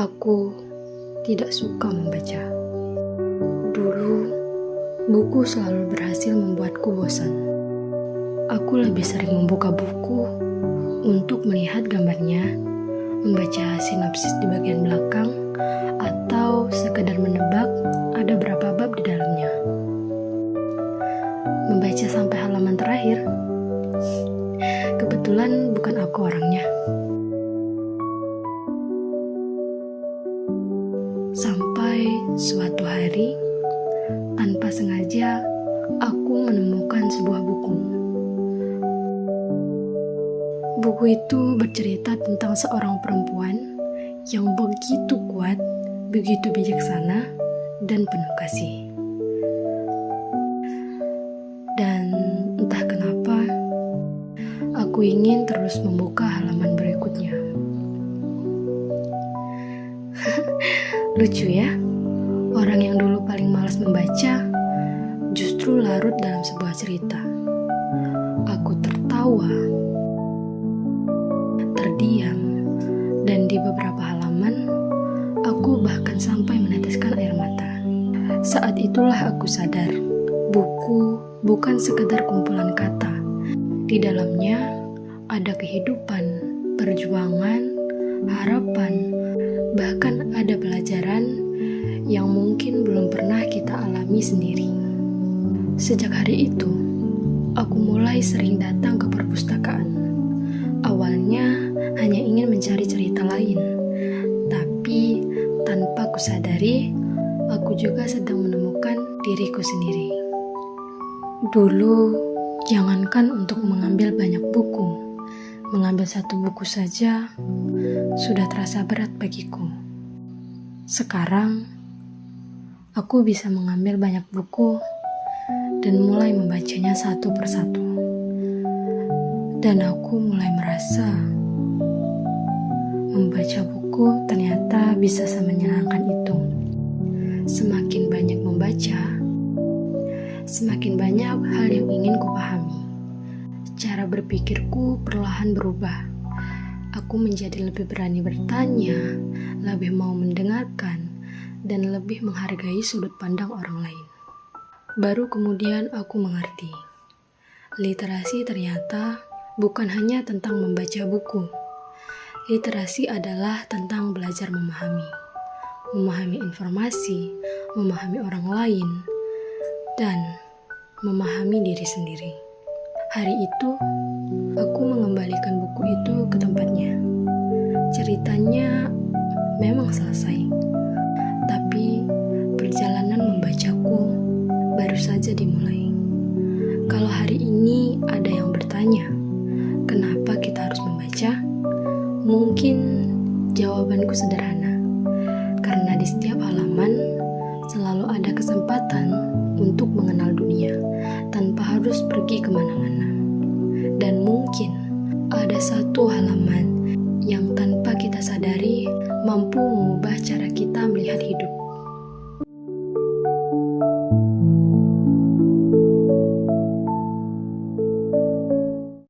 Aku tidak suka membaca. Dulu, buku selalu berhasil membuatku bosan. Aku lebih sering membuka buku untuk melihat gambarnya, membaca sinopsis di bagian belakang, atau sekedar menebak ada berapa bab di dalamnya. Membaca sampai halaman terakhir. Kebetulan bukan aku orangnya. Sampai suatu hari, tanpa sengaja, aku menemukan sebuah buku. Buku itu bercerita tentang seorang perempuan yang begitu kuat, begitu bijaksana, dan penuh kasih. Dan entah kenapa, aku ingin terus membuka halaman berikutnya. Lucu ya, orang yang dulu paling malas membaca justru larut dalam sebuah cerita. Aku tertawa, terdiam, dan di beberapa halaman aku bahkan sampai meneteskan air mata. Saat itulah aku sadar, buku bukan sekedar kumpulan kata. Di dalamnya ada kehidupan, perjuangan, harapan, bahkan ada pelajaran yang mungkin belum pernah kita alami sendiri. Sejak hari itu, aku mulai sering datang ke perpustakaan. Awalnya hanya ingin mencari cerita lain, tapi tanpa kusadari, aku juga sedang menemukan diriku sendiri. Dulu, jangankan untuk mengambil banyak buku, mengambil satu buku saja sudah terasa berat bagiku. Sekarang, aku bisa mengambil banyak buku dan mulai membacanya satu persatu. Dan aku mulai merasa membaca buku ternyata bisa semenyenangkan itu. Semakin banyak membaca, semakin banyak hal yang ingin kupahami. Cara berpikirku perlahan berubah. Aku menjadi lebih berani bertanya, lebih mau mendengarkan, dan lebih menghargai sudut pandang orang lain. Baru kemudian aku mengerti, literasi ternyata bukan hanya tentang membaca buku. Literasi adalah tentang belajar memahami informasi, memahami orang lain, dan memahami diri sendiri. Hari itu, aku mengembalikan buku itu ke tempatnya. Ceritanya memang selesai, tapi perjalanan membacaku baru saja dimulai. Kalau hari ini ada yang bertanya, kenapa kita harus membaca? Mungkin jawabanku sederhana, karena di setiap halaman selalu ada kesempatan untuk mengenal dunia tanpa harus pergi kemana-mana. Dan mungkin ada satu halaman yang tanpa kita sadari mampu